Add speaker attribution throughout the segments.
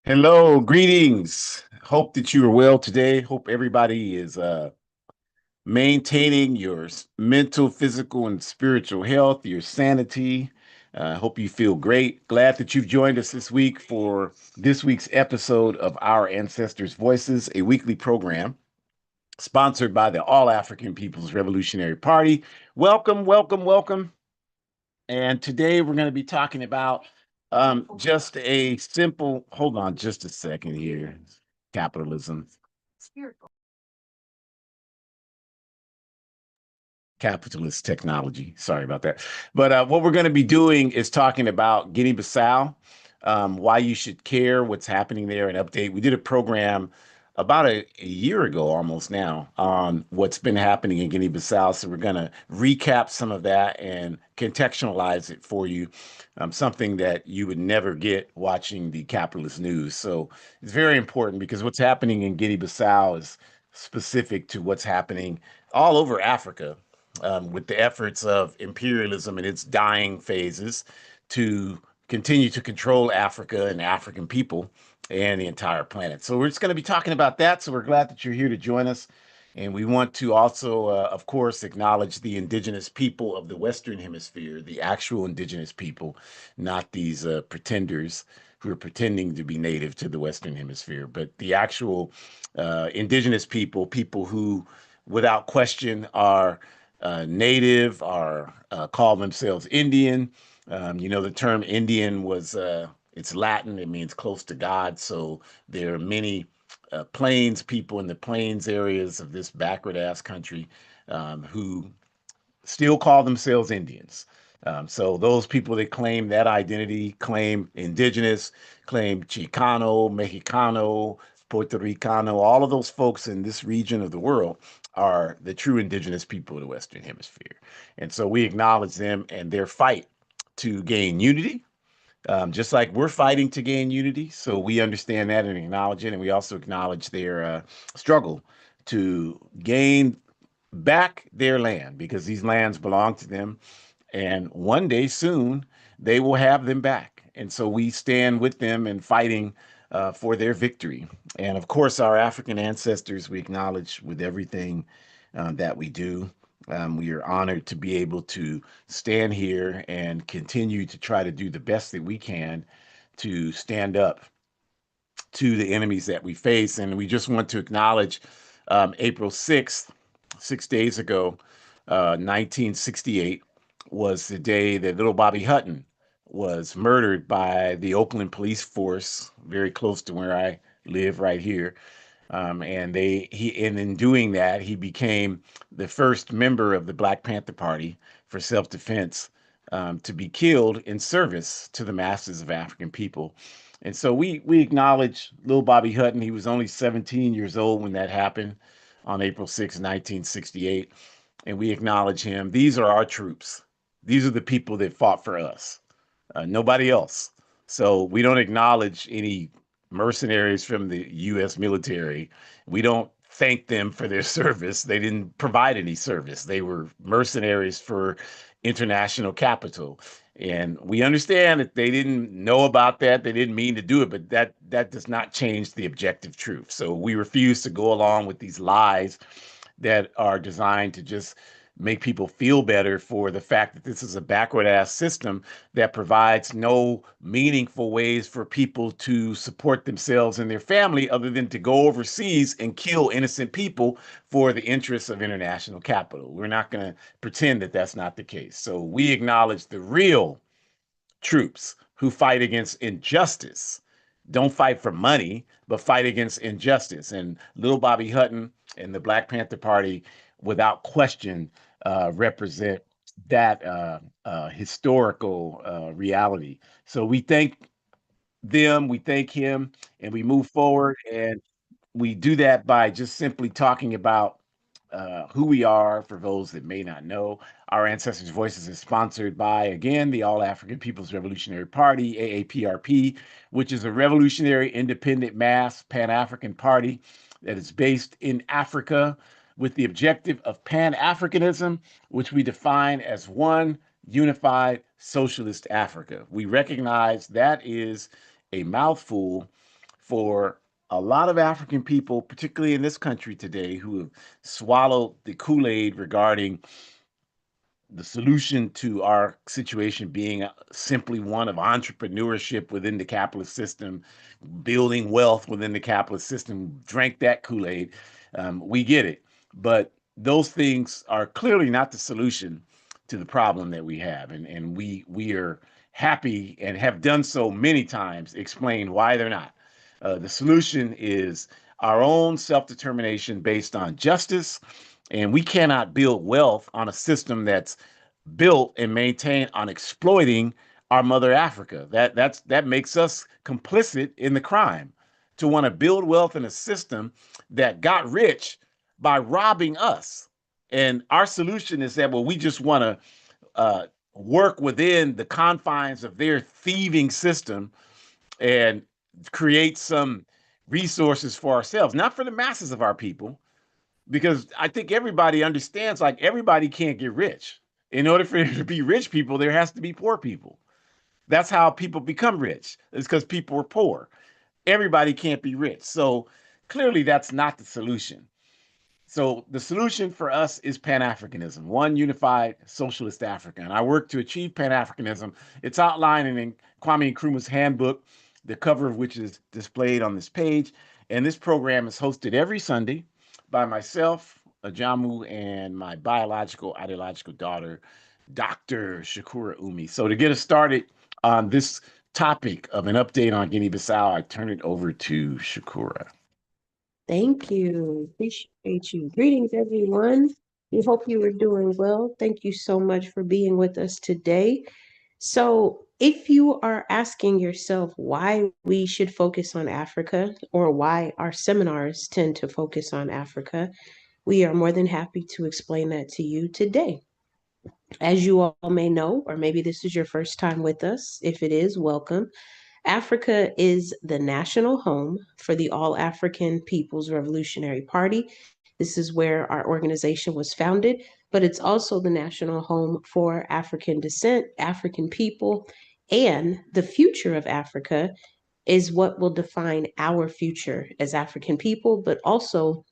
Speaker 1: Hello, greetings. Hope that you are well today. Hope everybody is maintaining your mental, physical, and spiritual health, your sanity. Hope you feel great. Glad that you've joined us this week for this week's episode of Our Ancestors' Voices, a weekly program sponsored by the All African People's Revolutionary Party. Welcome, welcome, welcome. And today we're going to be talking about just a simple, hold on just a second here. Capitalism, capitalist technology. Sorry about that. But what we're going to be doing is talking about Guinea-Bissau, why you should care, what's happening there, and update. We did a program about a year ago almost now on what's been happening in Guinea-Bissau. So we're going to recap some of that and contextualize it for you, something that you would never get watching the capitalist news. So it's very important because what's happening in Guinea-Bissau is specific to what's happening all over Africa, with the efforts of imperialism in its dying phases to continue to control Africa and African people and the entire planet. So we're just going to be talking about that. So we're glad that you're here to join us. And we want to also, of course, acknowledge the indigenous people of the Western Hemisphere, the actual indigenous people, not these pretenders who are pretending to be native to the Western Hemisphere, but the actual indigenous people, people who, without question, are native or call themselves Indian. The term Indian was it's Latin. It means close to God. So there are many plains people in the plains areas of this backward ass country who still call themselves Indians. So those people that claim that identity claim indigenous, claim Chicano, Mexicano, Puerto Ricano, all of those folks in this region of the world are the true indigenous people of the Western Hemisphere. And so we acknowledge them and their fight to gain unity, just like we're fighting to gain unity. So we understand that and acknowledge it. And we also acknowledge their struggle to gain back their land because these lands belong to them. And one day soon, they will have them back. And so we stand with them in fighting for their victory. And of course, our African ancestors, we acknowledge with everything that we do. We are honored to be able to stand here and continue to try to do the best that we can to stand up to the enemies that we face. And we just want to acknowledge April 6th, 6 days ago, 1968, was the day that little Bobby Hutton was murdered by the Oakland police force, very close to where I live right here. And in doing that, he became the first member of the Black Panther Party for self-defense to be killed in service to the masses of African people. And so we acknowledge little Bobby Hutton. He was only 17 years old when that happened on April 6, 1968. And we acknowledge him. These are our troops. These are the people that fought for us, nobody else. So we don't acknowledge any mercenaries from the U.S. military. We don't thank them for their service. They didn't provide any service. They were mercenaries for international capital. And we understand that they didn't know about that. They didn't mean to do it, but that does not change the objective truth. So we refuse to go along with these lies that are designed to just make people feel better for the fact that this is a backward ass system that provides no meaningful ways for people to support themselves and their family other than to go overseas and kill innocent people for the interests of international capital. We're not going to pretend that that's not the case. So we acknowledge the real troops who fight against injustice. Don't fight for money, but fight against injustice. And little Bobby Hutton and the Black Panther Party, without question, represent that historical reality. So we thank them, we thank him, and we move forward. And we do that by just simply talking about who we are for those that may not know. Our Ancestors' Voices is sponsored by, again, the All African People's Revolutionary Party, AAPRP, which is a revolutionary, independent, mass Pan African party that is based in Africa with the objective of Pan Africanism, which we define as one unified socialist Africa. We recognize that is a mouthful for a lot of African people, particularly in this country today, who have swallowed the Kool-Aid regarding the solution to our situation being simply one of entrepreneurship within the capitalist system, building wealth within the capitalist system, drank that Kool-Aid. We get it. But those things are clearly not the solution to the problem that we have. And we are happy and have done so many times, explain why they're not. The solution is our own self-determination based on justice, and we cannot build wealth on a system that's built and maintained on exploiting our mother Africa. That makes us complicit in the crime to want to build wealth in a system that got rich by robbing us. And our solution is that, well, we just want to work within the confines of their thieving system and create some resources for ourselves, not for the masses of our people, because I think everybody understands, like, everybody can't get rich. In order for there to be rich people, there has to be poor people. That's how people become rich. It's because people were poor. Everybody can't be rich. So clearly that's not the solution. So the solution for us is Pan-Africanism, one unified socialist Africa. And I work to achieve Pan-Africanism. It's outlined in Kwame Nkrumah's handbook, the cover of which is displayed on this page. And this program is hosted every Sunday by myself, Ajamu, and my biological, ideological daughter, Dr. Shakura Umi. So to get us started on this topic of an update on Guinea-Bissau, I turn it over to Shakura.
Speaker 2: Thank you. Appreciate you. Greetings, everyone. We hope you are doing well. Thank you so much for being with us today. So, if you are asking yourself why we should focus on Africa or why our seminars tend to focus on Africa, we are more than happy to explain that to you today. As you all may know, or maybe this is your first time with us, if it is, welcome. Africa is the national home for the All African People's Revolutionary Party. This is where our organization was founded, but it's also the national home for African descent, African people, and the future of Africa is what will define our future as African people, but also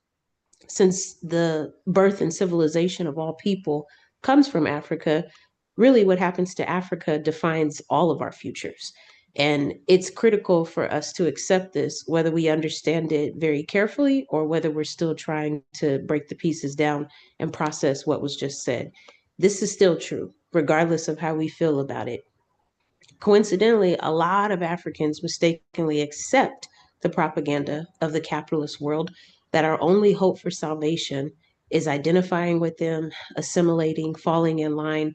Speaker 2: since the birth and civilization of all people comes from Africa, really what happens to Africa defines all of our futures. And it's critical for us to accept this, whether we understand it very carefully or whether we're still trying to break the pieces down and process what was just said. This is still true, regardless of how we feel about it. Coincidentally, a lot of Africans mistakenly accept the propaganda of the capitalist world that our only hope for salvation is identifying with them, assimilating, falling in line,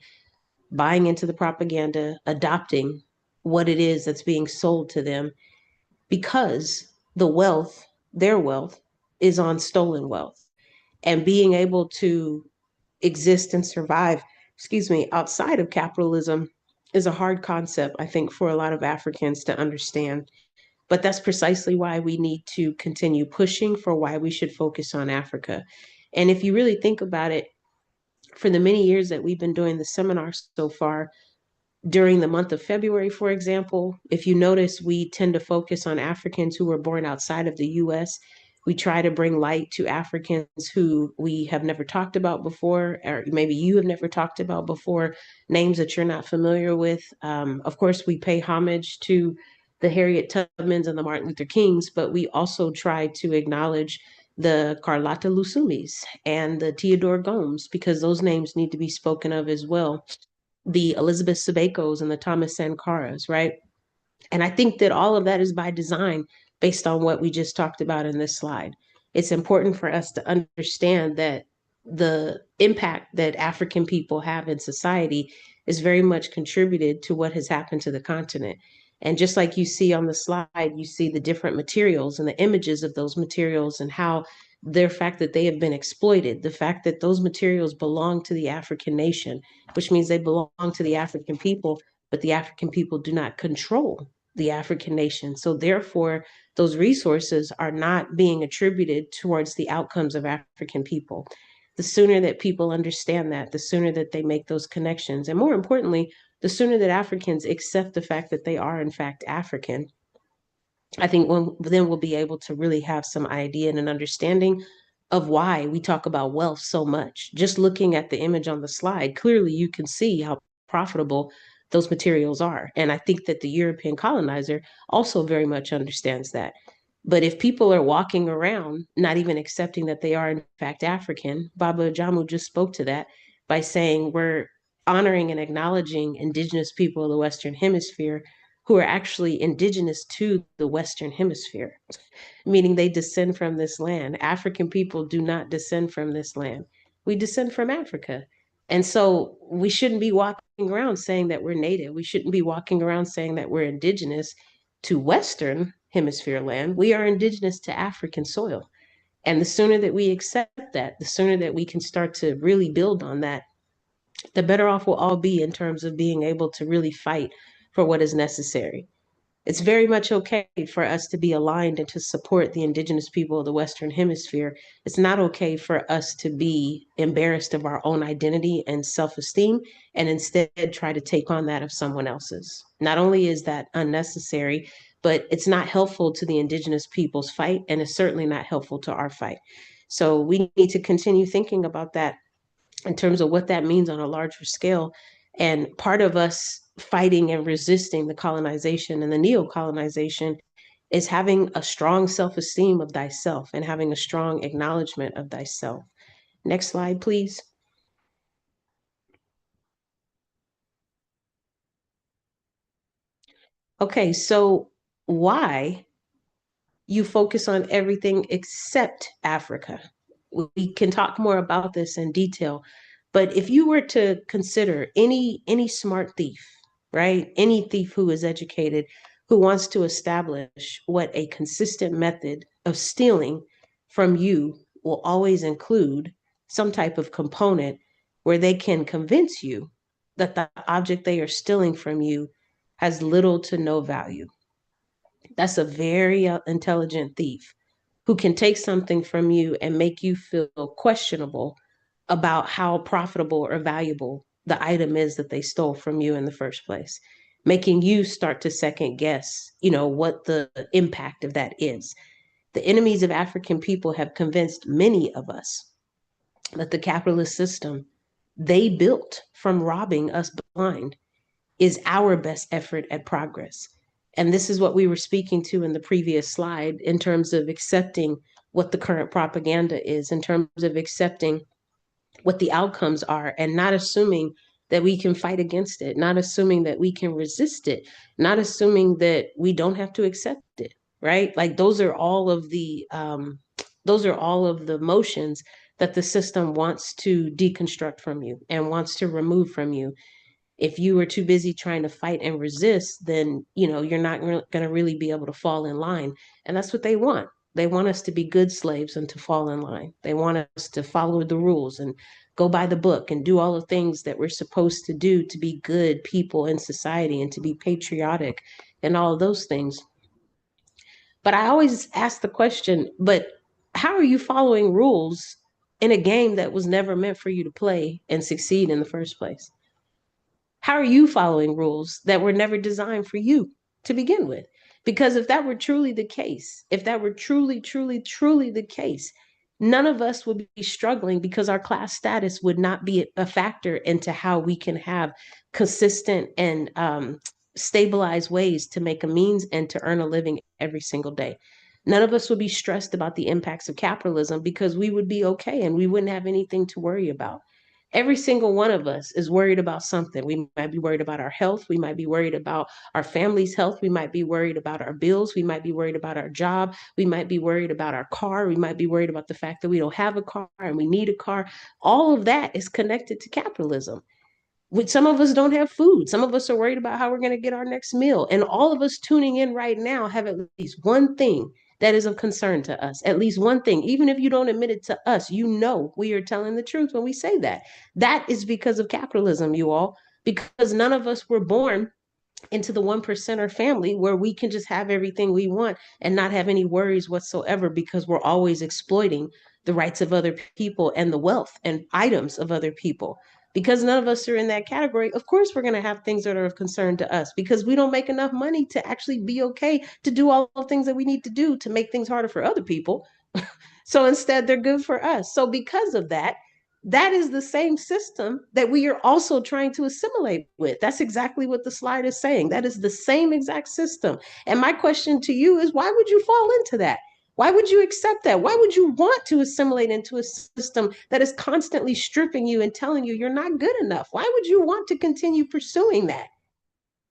Speaker 2: buying into the propaganda, adopting what it is that's being sold to them because the wealth, their wealth, is on stolen wealth. And being able to exist and survive, outside of capitalism is a hard concept, I think, for a lot of Africans to understand. But that's precisely why we need to continue pushing for why we should focus on Africa. And if you really think about it, for the many years that we've been doing the seminar so far, during the month of February, for example, if you notice, we tend to focus on Africans who were born outside of the US. We try to bring light to Africans who we have never talked about before, or maybe you have never talked about before, names that you're not familiar with. Of course, we pay homage to the Harriet Tubmans and the Martin Luther Kings, but we also try to acknowledge the Carlotta Lusumis and the Theodore Gomes, because those names need to be spoken of as well, the Elizabeth Sabekos and the Thomas Sankaras, right? And I think that all of that is by design based on what we just talked about in this slide. It's important for us to understand that the impact that African people have in society is very much contributed to what has happened to the continent. And just like you see on the slide, you see the different materials and the images of those materials and how their fact that they have been exploited, the fact that those materials belong to the African nation, which means they belong to the African people, but the African people do not control the African nation. So therefore, those resources are not being attributed towards the outcomes of African people. The sooner that people understand that, the sooner that they make those connections. And more importantly, the sooner that Africans accept the fact that they are in fact African, I think then we'll be able to really have some idea and an understanding of why we talk about wealth so much. Just looking at the image on the slide, clearly you can see how profitable those materials are. And I think that the European colonizer also very much understands that. But if people are walking around not even accepting that they are in fact African, Baba Jamu just spoke to that by saying we're honoring and acknowledging indigenous people of the Western Hemisphere who are actually indigenous to the Western Hemisphere, meaning they descend from this land. African people do not descend from this land. We descend from Africa. And so we shouldn't be walking around saying that we're native. We shouldn't be walking around saying that we're indigenous to Western Hemisphere land. We are indigenous to African soil. And the sooner that we accept that, the sooner that we can start to really build on that, the better off we'll all be in terms of being able to really fight for what is necessary. It's very much okay for us to be aligned and to support the indigenous people of the Western Hemisphere. It's not okay for us to be embarrassed of our own identity and self esteem and instead try to take on that of someone else's. Not only is that unnecessary, but it's not helpful to the indigenous people's fight, and it's certainly not helpful to our fight. So we need to continue thinking about that in terms of what that means on a larger scale. And part of us fighting and resisting the colonization and the neo-colonization is having a strong self-esteem of thyself and having a strong acknowledgement of thyself. Next slide, please. Okay, so why you focus on everything except Africa? We can talk more about this in detail, but if you were to consider any smart thief, right? Any thief who is educated, who wants to establish what a consistent method of stealing from you will always include some type of component where they can convince you that the object they are stealing from you has little to no value. That's a very intelligent thief who can take something from you and make you feel questionable about how profitable or valuable the item is that they stole from you in the first place, making you start to second guess, what the impact of that is. The enemies of African people have convinced many of us that the capitalist system they built from robbing us blind is our best effort at progress. And this is what we were speaking to in the previous slide in terms of accepting what the current propaganda is, in terms of accepting what the outcomes are, and not assuming that we can fight against it, not assuming that we can resist it, not assuming that we don't have to accept it, right? Like those are all of the motions that the system wants to deconstruct from you and wants to remove from you. If you are too busy trying to fight and resist, then you're not going to really be able to fall in line. And that's what they want. They want us to be good slaves and to fall in line. They want us to follow the rules and go by the book and do all the things that we're supposed to do to be good people in society and to be patriotic and all of those things. But I always ask the question, but how are you following rules in a game that was never meant for you to play and succeed in the first place? How are you following rules that were never designed for you to begin with? Because if that were truly the case, if that were truly, truly, truly the case, none of us would be struggling because our class status would not be a factor into how we can have consistent and stabilized ways to make a means and to earn a living every single day. None of us would be stressed about the impacts of capitalism because we would be okay and we wouldn't have anything to worry about. Every single one of us is worried about something. We might be worried about our health. We might be worried about our family's health. We might be worried about our bills. We might be worried about our job. We might be worried about our car. We might be worried about the fact that we don't have a car and we need a car. All of that is connected to capitalism. Some of us don't have food. Some of us are worried about how we're going to get our next meal. And all of us tuning in right now have at least one thing that is of concern to us. At least one thing. Even if you don't admit it to us, we are telling the truth when we say that. That is because of capitalism, you all, because none of us were born into the one percenter family where we can just have everything we want and not have any worries whatsoever because we're always exploiting the rights of other people and the wealth and items of other people. Because none of us are in that category, of course, we're going to have things that are of concern to us because we don't make enough money to actually be okay to do all the things that we need to do to make things harder for other people. So instead, they're good for us. So because of that, that is the same system that we are also trying to assimilate with. That's exactly what the slide is saying. That is the same exact system. And my question to you is, why would you fall into that? Why would you accept that? Why would you want to assimilate into a system that is constantly stripping you and telling you you're not good enough? Why would you want to continue pursuing that?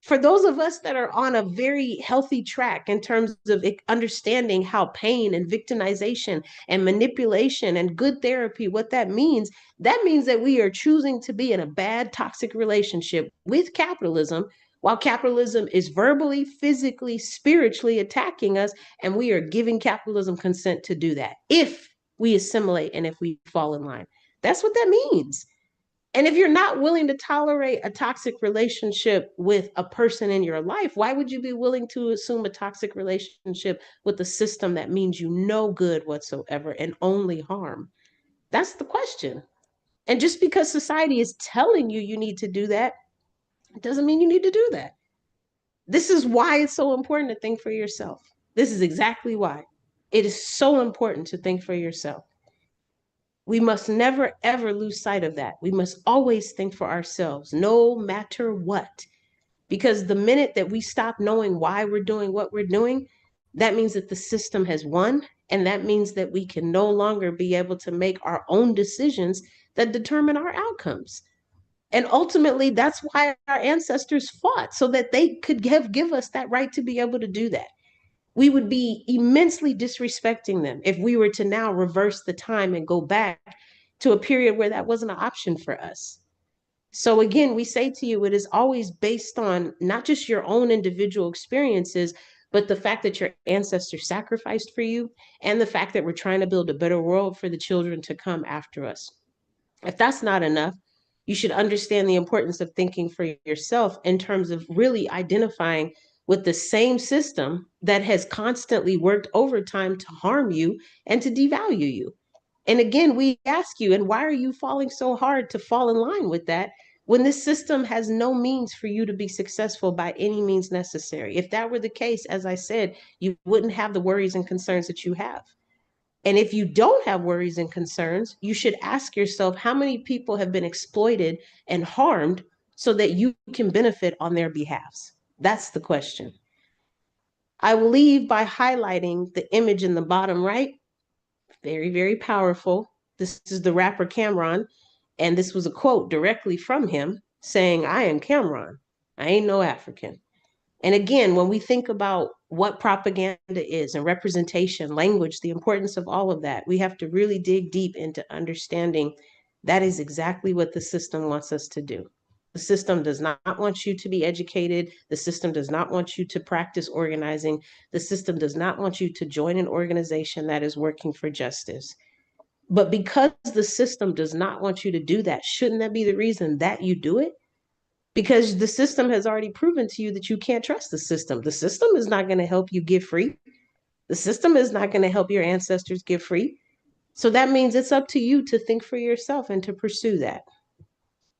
Speaker 2: For those of us that are on a very healthy track in terms of understanding how pain and victimization and manipulation and good therapy, what that means that we are choosing to be in a bad, toxic relationship with capitalism while capitalism is verbally, physically, spiritually attacking us. And we are giving capitalism consent to do that if we assimilate and if we fall in line. That's what that means. And if you're not willing to tolerate a toxic relationship with a person in your life, why would you be willing to assume a toxic relationship with a system that means you no good whatsoever and only harm? That's the question. And just because society is telling you you need to do that, it doesn't mean you need to do that. This is why it's so important to think for yourself. This is exactly why. It is so important to think for yourself. We must never, ever lose sight of that. We must always think for ourselves, no matter what. Because the minute that we stop knowing why we're doing what we're doing, that means that the system has won. And that means that we can no longer be able to make our own decisions that determine our outcomes. And ultimately, that's why our ancestors fought, so that they could give us that right to be able to do that. We would be immensely disrespecting them if we were to now reverse the time and go back to a period where that wasn't an option for us. So again, we say to you, it is always based on not just your own individual experiences, but the fact that your ancestors sacrificed for you and the fact that we're trying to build a better world for the children to come after us. If that's not enough, you should understand the importance of thinking for yourself in terms of really identifying with the same system that has constantly worked overtime to harm you and to devalue you. And again, we ask you, and why are you falling so hard to fall in line with that when this system has no means for you to be successful by any means necessary? If that were the case, as I said, you wouldn't have the worries and concerns that you have. And if you don't have worries and concerns, you should ask yourself how many people have been exploited and harmed so that you can benefit on their behalves. That's the question. I will leave by highlighting the image in the bottom right. Very, very powerful. This is the rapper Cameron, and this was a quote directly from him saying, I am Cameron. I ain't no African. And again, when we think about what propaganda is and representation, language, the importance of all of that, we have to really dig deep into understanding that is exactly what the system wants us to do. The system does not want you to be educated. The system does not want you to practice organizing. The system does not want you to join an organization that is working for justice. But because the system does not want you to do that, shouldn't that be the reason that you do it? Because the system has already proven to you that you can't trust the system. The system is not going to help you get free. The system is not going to help your ancestors get free. So that means it's up to you to think for yourself and to pursue that.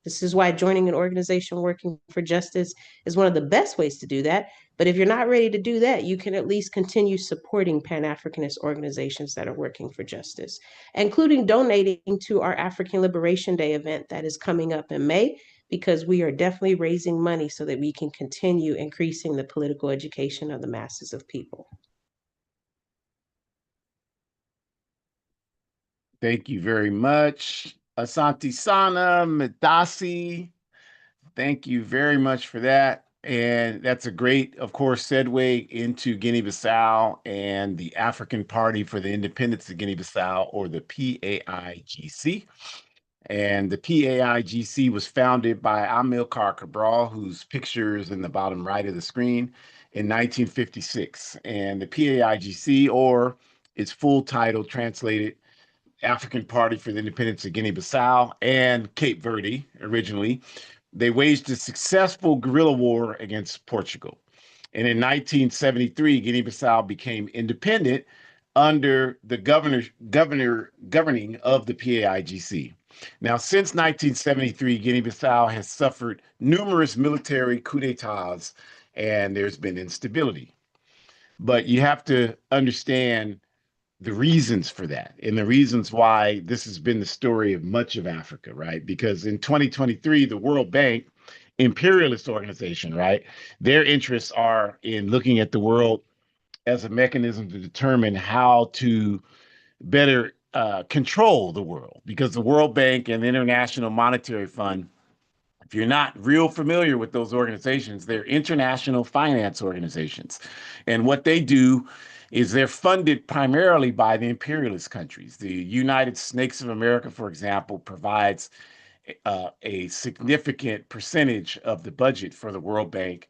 Speaker 2: This is why joining an organization working for justice is one of the best ways to do that. But if you're not ready to do that, you can at least continue supporting Pan Africanist organizations that are working for justice, including donating to our African Liberation Day event that is coming up in May, because we are definitely raising money so that we can continue increasing the political education of the masses of people.
Speaker 1: Thank you very much. Asante Sana Medasi. Thank you very much for that. And that's a great, of course, segue into Guinea-Bissau and the African Party for the Independence of Guinea-Bissau, or the PAIGC. And the PAIGC was founded by Amilcar Cabral, whose picture is in the bottom right of the screen, in 1956. And the PAIGC, or its full title translated, African Party for the Independence of Guinea-Bissau and Cape Verde originally, they waged a successful guerrilla war against Portugal. And in 1973, Guinea-Bissau became independent under the governing of the PAIGC. Now, since 1973, Guinea-Bissau has suffered numerous military coups d'etats and there's been instability. But you have to understand the reasons for that and the reasons why this has been the story of much of Africa, right? Because in 2023, the World Bank, imperialist organization, right? Their interests are in looking at the world as a mechanism to determine how to better control the world. Because the World Bank and the International Monetary Fund, if you're not real familiar with those organizations, they're international finance organizations. And what they do is they're funded primarily by the imperialist countries. The United Snakes of America, for example, provides a significant percentage of the budget for the World Bank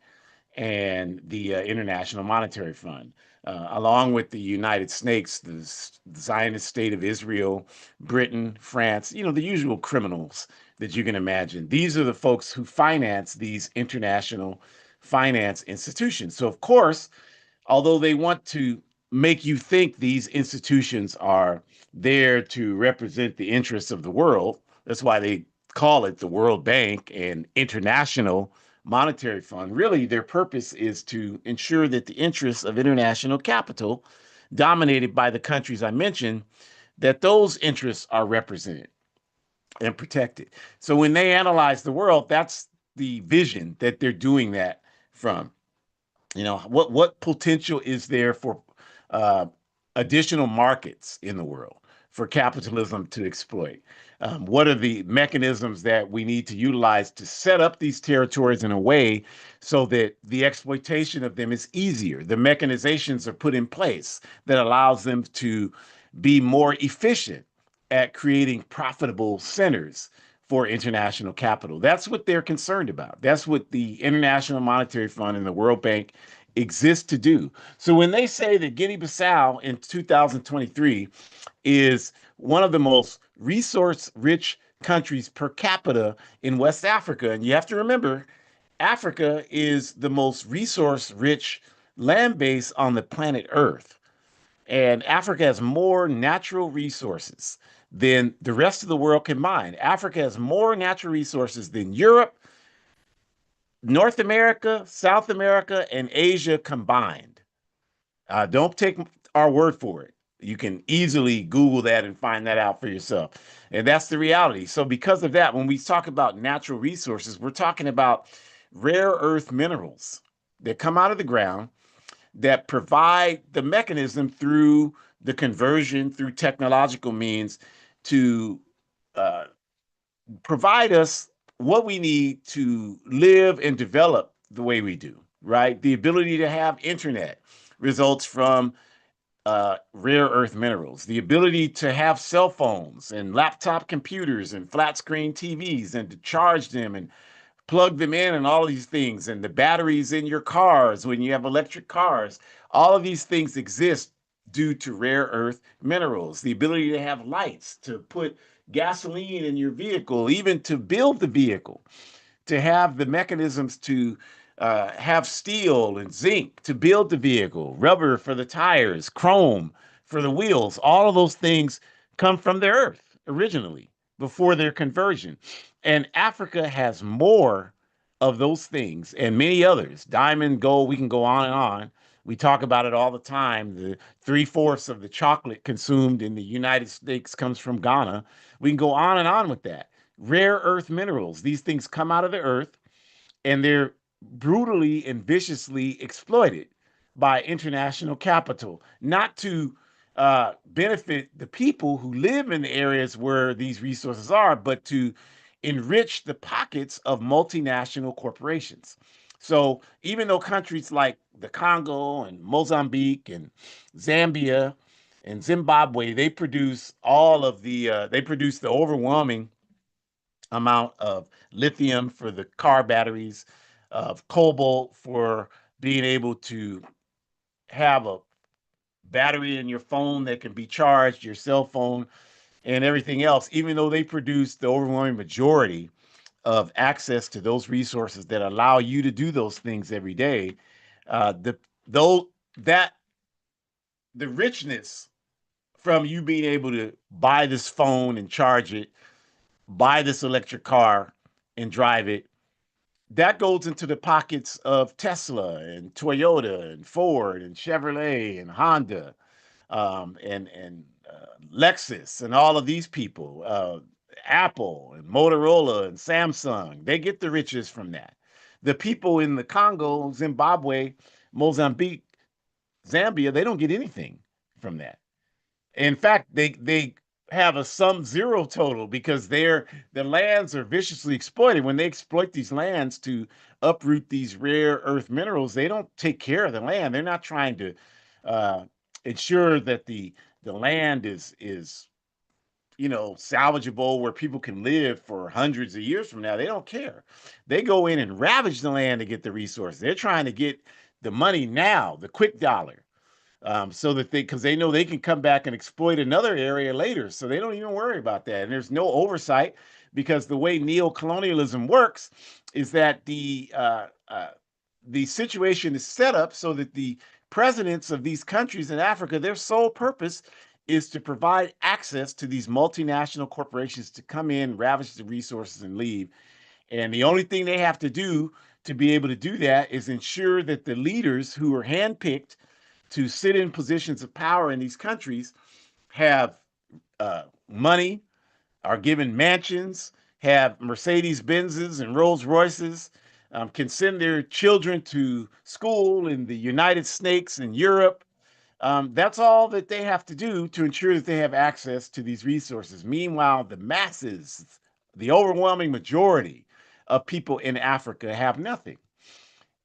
Speaker 1: and the International Monetary Fund, along with the United States, the Zionist state of Israel, Britain, France, the usual criminals that you can imagine. These are the folks who finance these international finance institutions. So, of course, although they want to make you think these institutions are there to represent the interests of the world, that's why they call it the World Bank and International Monetary Fund. Really, their purpose is to ensure that the interests of international capital, dominated by the countries I mentioned, that those interests are represented and protected. So when they analyze the world, that's the vision that they're doing that from. What potential is there for uh, additional markets in the world for capitalism to exploit? What are the mechanisms that we need to utilize to set up these territories in a way so that the exploitation of them is easier? The mechanizations are put in place that allows them to be more efficient at creating profitable centers for international capital. That's what they're concerned about. That's what the International Monetary Fund and the World Bank exist to do. So when they say that Guinea-Bissau in 2023 is one of the most resource-rich countries per capita in West Africa, and you have to remember, Africa is the most resource-rich land base on the planet Earth. And Africa has more natural resources than the rest of the world combined. Africa has more natural resources than Europe, North America, South America, and Asia combined. Don't take our word for it. You can easily Google that and find that out for yourself. And that's the reality. So, because of that, when we talk about natural resources, we're talking about rare earth minerals that come out of the ground that provide the mechanism through the conversion through technological means to uh, provide us what we need to live and develop the way we do, right? The ability to have internet results from rare earth minerals. The ability to have cell phones and laptop computers and flat screen TVs and to charge them and plug them in and all of these things and the batteries in your cars when you have electric cars, all of these things exist due to rare earth minerals. The ability to have lights, to put gasoline in your vehicle, even to build the vehicle, to have the mechanisms to have steel and zinc to build the vehicle, rubber for the tires, chrome for the wheels. All of those things come from the earth originally before their conversion. And Africa has more of those things and many others. Diamond, gold, we can go on and on. We talk about it all the time. The three-fourths of the chocolate consumed in the United States comes from Ghana. We can go on and on with that. Rare earth minerals, these things come out of the earth and they're brutally and viciously exploited by international capital, not to benefit the people who live in the areas where these resources are, but to enrich the pockets of multinational corporations. So even though countries like the Congo and Mozambique and Zambia and Zimbabwe, they produce the overwhelming amount of lithium for the car batteries, of cobalt for being able to have a battery in your phone that can be charged, your cell phone, and everything else, even though they produce the overwhelming majority of access to those resources that allow you to do those things every day, the though that the richness from you being able to buy this phone and charge it buy this electric car and drive it. That goes into the pockets of Tesla and Toyota and Ford and Chevrolet and Honda, and Lexus and all of these people, Apple and Motorola and Samsung. They get the riches from that. The people in the Congo, Zimbabwe, Mozambique, Zambia, they don't get anything from that. In fact, they have a sum zero total because the lands are viciously exploited. When they exploit these lands to uproot these rare earth minerals, they don't take care of the land. They're not trying to uh, ensure that the land is salvageable where people can live for hundreds of years from now. They don't care. They go in and ravage the land to get the resources. They're trying to get the money now, the quick dollar, so that because they know they can come back and exploit another area later. So they don't even worry about that. And there's no oversight because the way neo-colonialism works is that the situation is set up so that the presidents of these countries in Africa, their sole purpose is to provide access to these multinational corporations to come in, ravage the resources, and leave. And the only thing they have to do to be able to do that is ensure that the leaders who are handpicked to sit in positions of power in these countries have money, are given mansions, have Mercedes Benzes and Rolls Royces, can send their children to school in the United States and Europe. That's all that they have to do to ensure that they have access to these resources. Meanwhile, the masses, the overwhelming majority of people in Africa have nothing.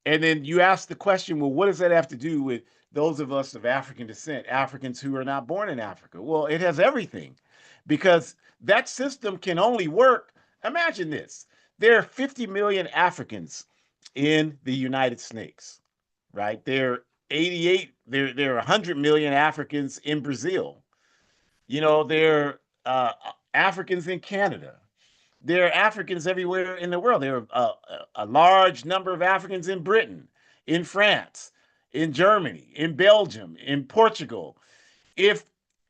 Speaker 1: And then you ask the question, well, what does that have to do with those of us of African descent, Africans who are not born in Africa? Well, it has everything because that system can only work. Imagine this: there are 50 million Africans in the United States, right? There are 88, there are 100 million Africans in Brazil. There are Africans in Canada. There are Africans everywhere in the world. There are a large number of Africans in Britain, in France, in Germany, in Belgium, in Portugal. If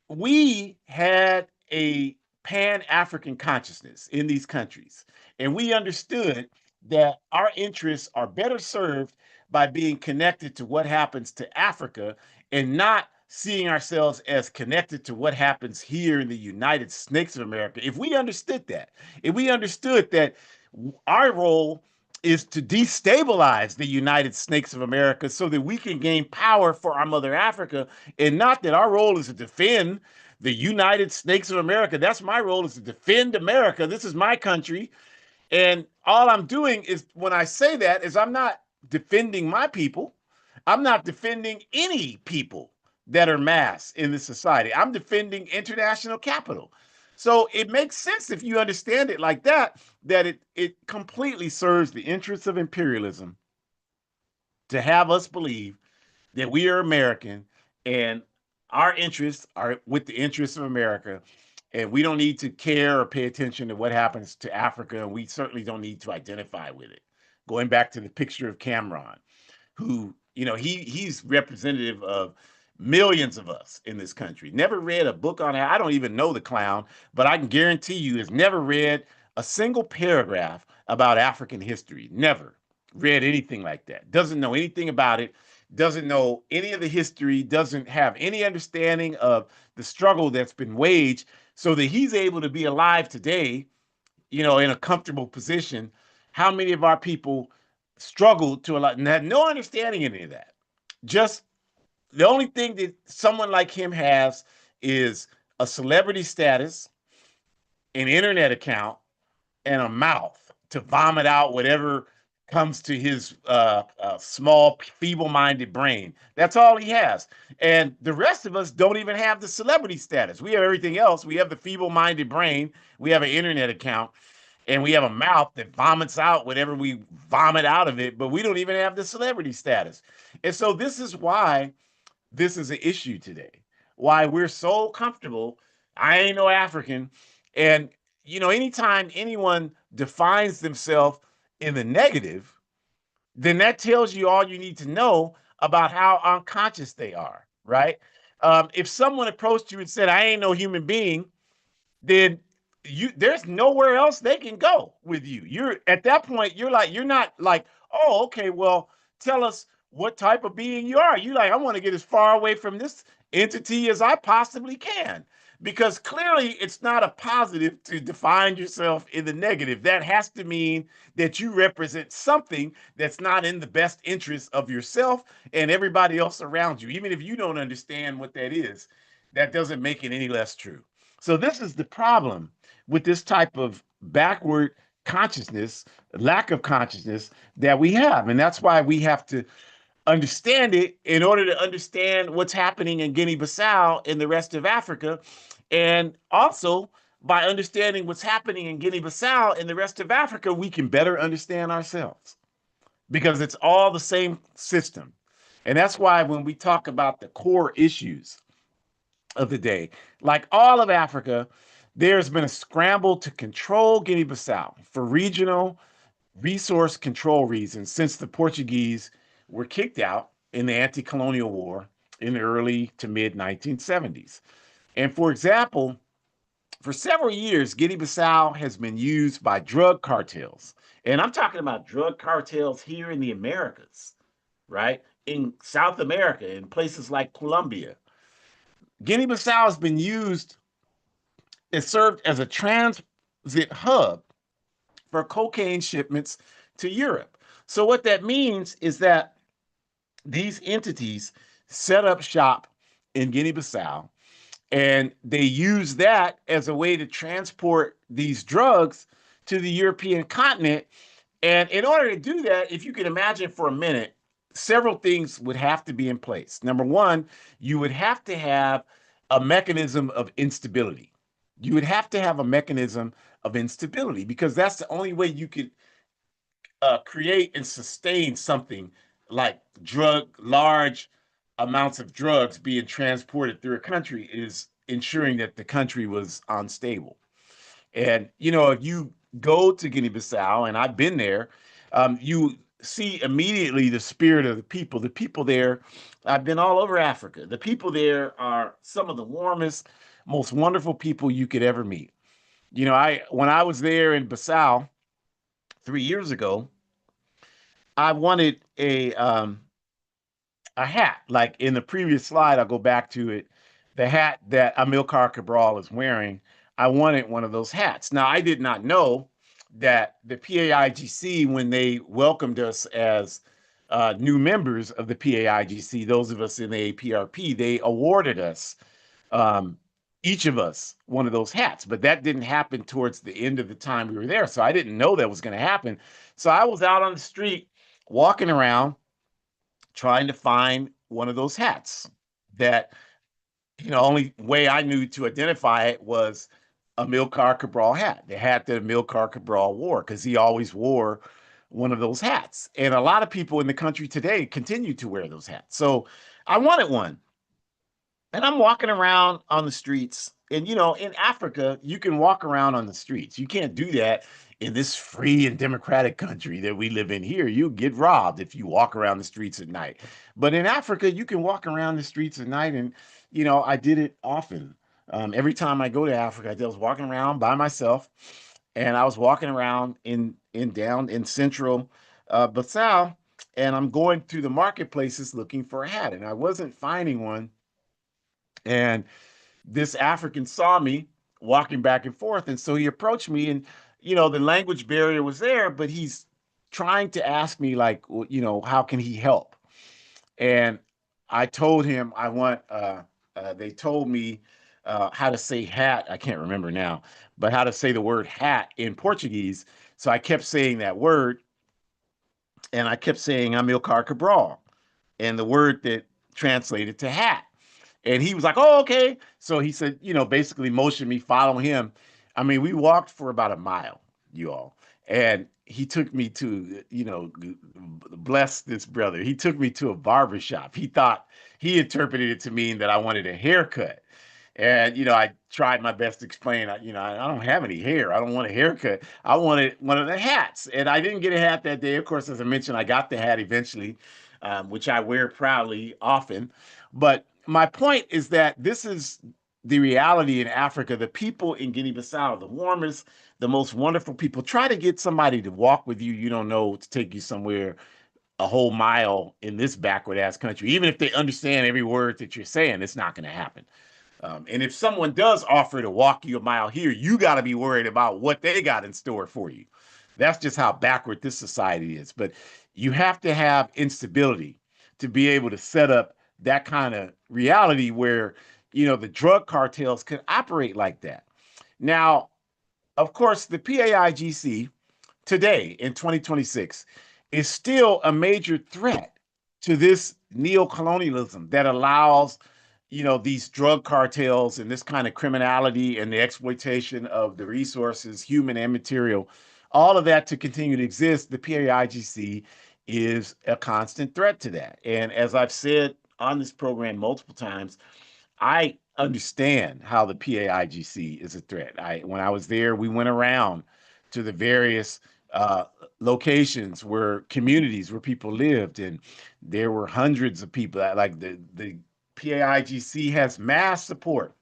Speaker 1: we had a pan African consciousness in these countries and we understood that our interests are better served by being connected to what happens to Africa and not seeing ourselves as connected to what happens here in the United States of America, if we understood that, if we understood that our role is to destabilize the United States of America so that we can gain power for our mother Africa, and not that our role is to defend the United States of America. That's my role, is to defend America. This is my country. And all I'm doing is, when I say that, is I'm not defending my people. I'm not defending any people that are mass in this society. I'm defending international capital. So it makes sense, if you understand it like that, that it completely serves the interests of imperialism to have us believe that we are American and our interests are with the interests of America. And we don't need to care or pay attention to what happens to Africa. And we certainly don't need to identify with it. Going back to the picture of Cameron, who, he's representative of millions of us in this country. Never read a book on it. I don't even know the clown, but I can guarantee you has never read a single paragraph about African history. Never read anything like that. Doesn't know anything about it. Doesn't know any of the history. Doesn't have any understanding of the struggle that's been waged so that he's able to be alive today, in a comfortable position. How many of our people struggled to a lot and had no understanding of any of that? Just the only thing that someone like him has is a celebrity status, an internet account, and a mouth to vomit out whatever comes to his small, feeble-minded brain. That's all he has. And the rest of us don't even have the celebrity status. We have everything else. We have the feeble-minded brain. We have an internet account. And we have a mouth that vomits out whatever we vomit out of it, but we don't even have the celebrity status. And so this is why this is an issue today. Why we're so comfortable. I ain't no African. And, anytime anyone defines themselves in the negative, then that tells you all you need to know about how unconscious they are, right? If someone approached you and said, I ain't no human being, then there's nowhere else they can go with you. You're at that point, you're not like, oh, okay, well, tell us what type of being you are. You like, I want to get as far away from this entity as I possibly can. Because clearly it's not a positive to define yourself in the negative. That has to mean that you represent something that's not in the best interest of yourself and everybody else around you. Even if you don't understand what that is, that doesn't make it any less true. So this is the problem with this type of backward consciousness, lack of consciousness that we have. And that's why we have to understand it in order to understand what's happening in Guinea-Bissau and the rest of Africa. And also, by understanding what's happening in Guinea-Bissau and the rest of Africa, we can better understand ourselves because it's all the same system. And that's why when we talk about the core issues of the day, like all of Africa, there's been a scramble to control Guinea-Bissau for regional resource control reasons since the Portuguese were kicked out in the anti-colonial war in the early to mid 1970s. And for example, for several years, Guinea-Bissau has been used by drug cartels. And I'm talking about drug cartels here in the Americas, right? In South America, in places like Colombia. Guinea-Bissau has been used, it served as a transit hub for cocaine shipments to Europe. So what that means is that these entities set up shop in Guinea-Bissau and they use that as a way to transport these drugs to the European continent. And in order to do that, if you can imagine for a minute, several things would have to be in place. Number one, you would have to have a mechanism of instability. You would have to have a mechanism of instability because that's the only way you could create and sustain something like large amounts of drugs being transported through a country is ensuring that the country was unstable. And, if you go to Guinea-Bissau, and I've been there, you see immediately the spirit of the people. The people there, I've been all over Africa. The people there are some of the warmest, most wonderful people you could ever meet. When I was there in Bissau 3 years ago, I wanted a hat. Like in the previous slide, I'll go back to it. The hat that Amilcar Cabral is wearing, I wanted one of those hats. Now, I did not know that the PAIGC, when they welcomed us as new members of the PAIGC, those of us in the APRP, they awarded us, um, each of us, one of those hats. But that didn't happen towards the end of the time we were there. So I didn't know that was going to happen. So I was out on the street walking around trying to find one of those hats that, only way I knew to identify it was a Milcar Cabral hat, the hat that Milcar Cabral wore, because he always wore one of those hats. And a lot of people in the country today continue to wear those hats. So I wanted one. And I'm walking around on the streets. And, in Africa, you can walk around on the streets. You can't do that in this free and democratic country that we live in here. You get robbed if you walk around the streets at night. But in Africa, you can walk around the streets at night. And, I did it often. Every time I go to Africa, I was walking around by myself. And I was walking around in down in central Bissau. And I'm going through the marketplaces looking for a hat. And I wasn't finding one. And this African saw me walking back and forth. And so he approached me, and, the language barrier was there, but he's trying to ask me, like, how can he help? And I told him I want, they told me how to say hat. I can't remember now, but how to say the word hat in Portuguese. So I kept saying that word, and I kept saying Amilcar Cabral, and the word that translated to hat. And he was like, oh, okay. So he said, basically motioned me, follow him. I mean, we walked for about a mile, you all. And he took me to, bless this brother. He took me to a barber shop. He interpreted it to mean that I wanted a haircut. And, I tried my best to explain, I don't have any hair. I don't want a haircut. I wanted one of the hats. And I didn't get a hat that day. Of course, as I mentioned, I got the hat eventually, which I wear proudly often. But my point is that this is the reality in Africa, the people in Guinea-Bissau, the warmest, the most wonderful people. Try to get somebody to walk with you, you don't know, to take you somewhere a whole mile in this backward ass country. Even if they understand every word that you're saying, it's not going to happen. And if someone does offer to walk you a mile here, you got to be worried about what they got in store for you. That's just how backward this society is. But you have to have instability to be able to set up that kind of reality where, the drug cartels can operate like that. Now, of course, the PAIGC today in 2026 is still a major threat to this neo-colonialism that allows these drug cartels and this kind of criminality and the exploitation of the resources, human and material, all of that to continue to exist. The PAIGC is a constant threat to that. And as I've said on this program multiple times, I understand how the PAIGC is a threat. When I was there, we went around to the various uh, locations where communities where people lived, and there were hundreds of people. Like the PAIGC has mass support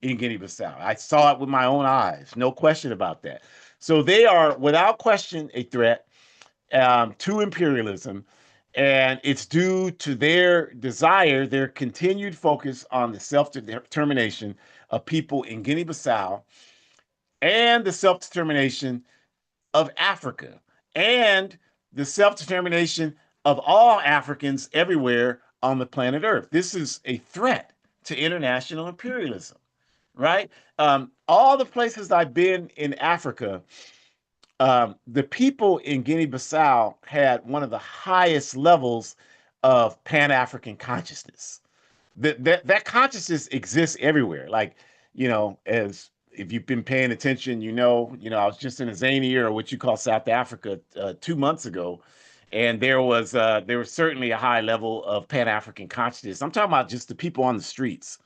Speaker 1: in Guinea-Bissau. I saw it with my own eyes, no question about that. So they are, without question, a threat to imperialism. And it's due to their desire, their continued focus on the self determination of people in Guinea Bissau and the self determination of Africa and the self determination of all Africans everywhere on the planet Earth. This is a threat to international imperialism, right? All the places I've been in Africa, the people in Guinea-Bissau had one of the highest levels of Pan-African consciousness. That consciousness exists everywhere. Like, as if you've been paying attention, I was just in a Zania, or what you call South Africa, 2 months ago, and there was certainly a high level of Pan-African consciousness. I'm talking about just the people on the streets.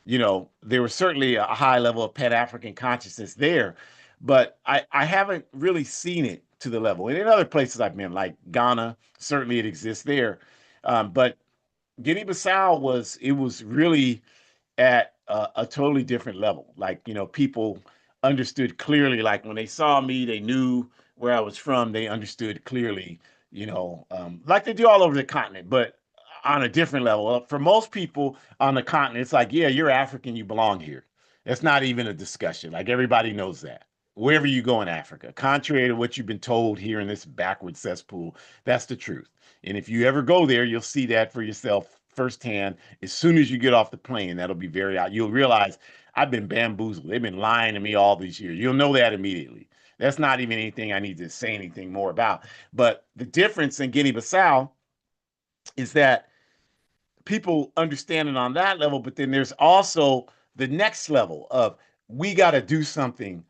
Speaker 1: There was certainly a high level of Pan-African consciousness there, but I haven't really seen it to the level. And in other places I've been, like Ghana, certainly it exists there. But Guinea-Bissau was really at a totally different level. Like, people understood clearly, like when they saw me, they knew where I was from. They understood clearly, like they do all over the continent, but on a different level. For most people on the continent, it's like, yeah, you're African, you belong here. It's not even a discussion. Like everybody knows that. Wherever you go in Africa, contrary to what you've been told here in this backward cesspool, that's the truth. And if you ever go there, you'll see that for yourself firsthand. As soon as you get off the plane, that'll be very out. You'll realize I've been bamboozled. They've been lying to me all these years. You'll know that immediately. That's not even anything I need to say anything more about. But the difference in Guinea-Bissau is that people understand it on that level, but then there's also the next level of we got to do something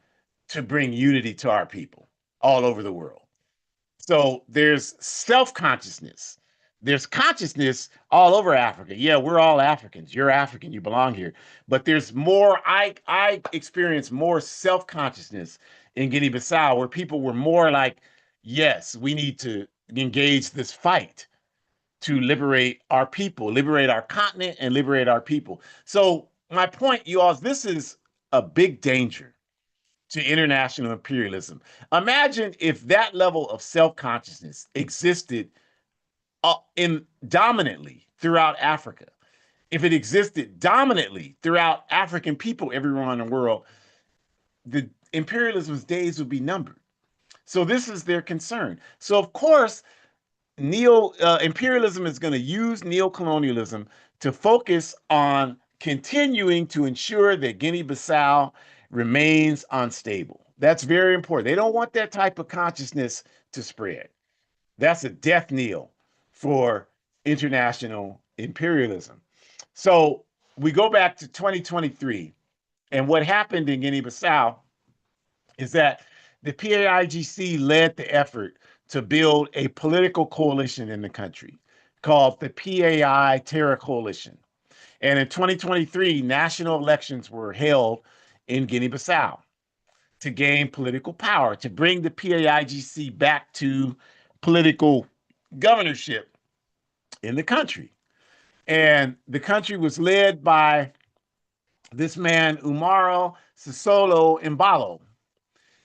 Speaker 1: to bring unity to our people all over the world. So there's self-consciousness. There's consciousness all over Africa. Yeah, we're all Africans. You're African, you belong here. But there's more, I experience more self-consciousness in Guinea-Bissau, where people were more like, yes, we need to engage this fight to liberate our people, liberate our continent, and liberate our people. So my point, you all, is this is a big danger to international imperialism. Imagine if that level of self-consciousness existed in dominantly throughout Africa. If it existed dominantly throughout African people everywhere in the world, the imperialism's days would be numbered. So this is their concern. So of course, neo imperialism is going to use neo-colonialism to focus on continuing to ensure that Guinea-Bissau remains unstable. That's very important. They don't want that type of consciousness to spread. That's a death knell for international imperialism. So we go back to 2023, and what happened in Guinea-Bissau is that the PAIGC led the effort to build a political coalition in the country called the PAI Terror Coalition. And in 2023, national elections were held in Guinea-Bissau to gain political power, to bring the PAIGC back to political governorship in the country. And the country was led by this man, Umaro Sissoco Embalo,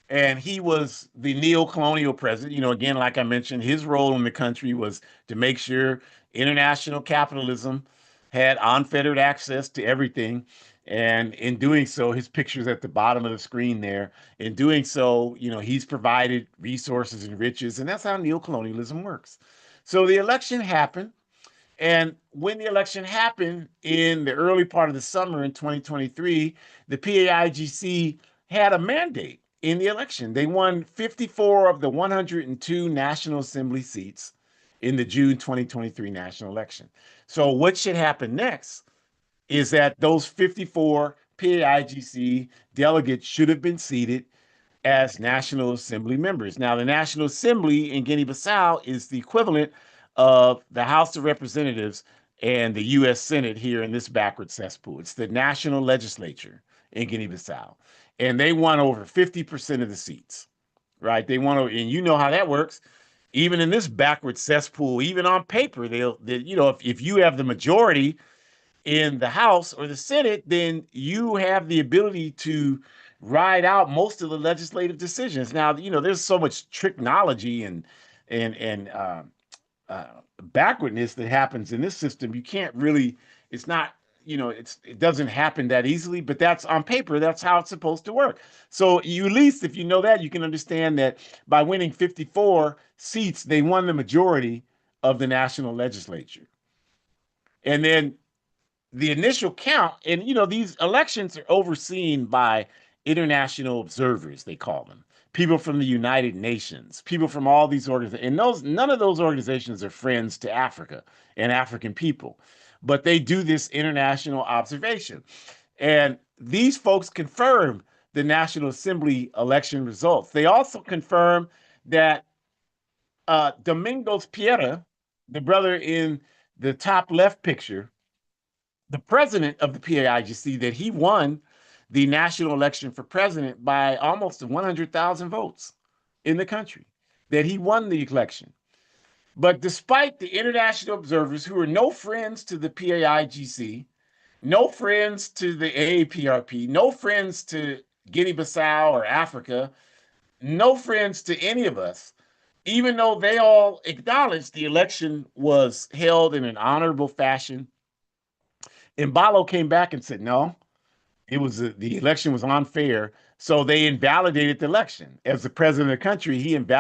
Speaker 1: and he was the neo-colonial president. You know, again, like I mentioned, his role in the country was to make sure international capitalism had unfettered access to everything. And in doing so, his picture's at the bottom of the screen there. In doing so, you know, he's provided resources and riches, and that's how neo-colonialism works. So the election happened. And when the election happened in the early part of the summer in 2023, the PAIGC had a mandate in the election. They won 54 of the 102 National Assembly seats in the June 2023 national election. So, what should happen next is that those 54 PAIGC delegates should have been seated as National Assembly members. Now, the National Assembly in Guinea-Bissau is the equivalent of the House of Representatives and the U.S. Senate here in this backward cesspool. It's the national legislature in Guinea-Bissau. And they won over 50% of the seats, right? They won, and you know how that works. Even in this backward cesspool, even on paper, you know, if you have the majority in the House or the Senate, then you have the ability to ride out most of the legislative decisions. Now, you know, there's so much technology and backwardness that happens in this system. You can't really. It's not. You know, it doesn't happen that easily. But that's on paper. That's how it's supposed to work. So you at least, if you know that, you can understand that by winning 54 seats, they won the majority of the national legislature. And then the initial count, and you know, these elections are overseen by international observers, they call them. People from the United Nations, people from all these organizations. And those none of those organizations are friends to Africa and African people. But they do this international observation. And these folks confirm the National Assembly election results. They also confirm that Domingos Piera, the brother in the top left picture, the president of the PAIGC, that he won the national election for president by almost 100,000 votes in the country, that he won the election. But despite the international observers who are no friends to the PAIGC, no friends to the AAPRP, no friends to Guinea-Bissau or Africa, no friends to any of us, even though they all acknowledged the election was held in an honorable fashion, Mbalo came back and said, no, the election was unfair. So they invalidated the election. As the president of the country,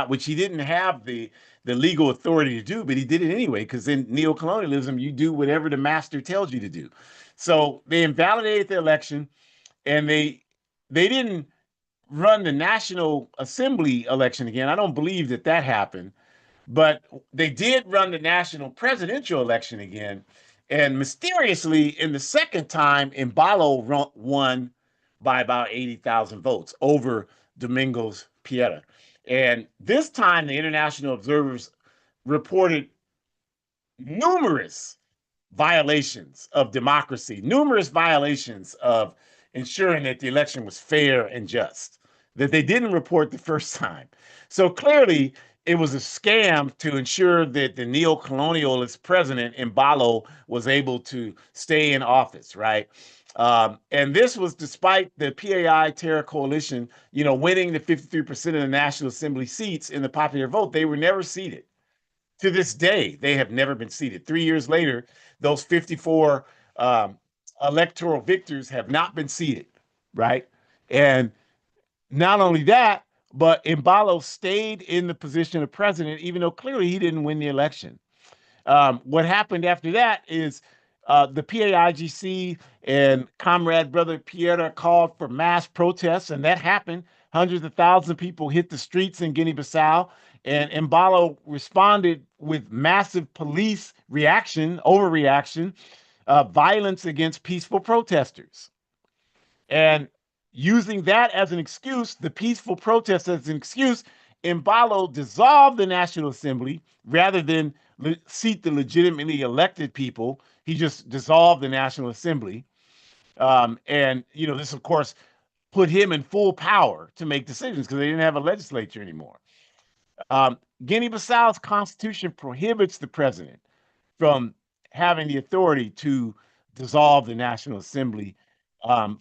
Speaker 1: which he didn't have the legal authority to do, but he did it anyway, because in neo-colonialism, you do whatever the master tells you to do. So they invalidated the election, and they didn't run the National Assembly election again. I don't believe that happened. But they did run the national presidential election again. And mysteriously, in the second time, Mbalo won by about 80,000 votes over Domingos Piera. And this time, the international observers reported numerous violations of democracy, numerous violations of ensuring that the election was fair and just, that they didn't report the first time. So clearly, it was a scam to ensure that the neo-colonialist president Mbalo was able to stay in office, right? And this was despite the PAI Terror Coalition, you know, winning the 53% of the National Assembly seats in the popular vote. They were never seated. To this day, they have never been seated. 3 years later, those 54 um, electoral victors have not been seated, right? And not only that, but Mbalo stayed in the position of president, even though clearly he didn't win the election. What happened after that is the PAIGC and comrade brother Pierre called for mass protests, and that happened. Hundreds of thousands of people hit the streets in Guinea-Bissau, and Mbalo responded with massive police reaction, overreaction, violence against peaceful protesters. And using that as an excuse, the peaceful protest as an excuse, Mbalo dissolved the National Assembly rather than seat the legitimately elected people. He just dissolved the National Assembly. And, you know, this, of course, put him in full power to make decisions because they didn't have a legislature anymore. Guinea-Bissau's constitution prohibits the president from having the authority to dissolve the National Assembly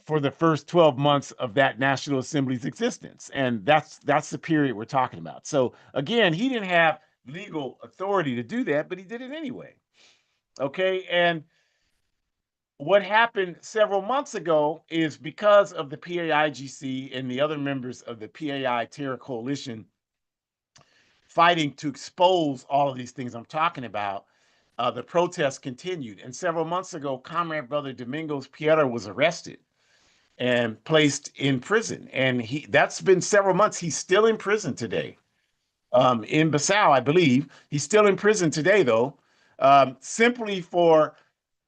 Speaker 1: for the first 12 months of that National Assembly's existence. And that's the period we're talking about. So again, he didn't have legal authority to do that, but he did it anyway. Okay. And what happened several months ago is because of the PAIGC and the other members of the PAI Terror Coalition fighting to expose all of these things I'm talking about, the protests continued. And several months ago, Comrade Brother Domingos Piera was arrested and placed in prison. And that's been several months. He's still in prison today. In Bissau, I believe. He's still in prison today, though, simply for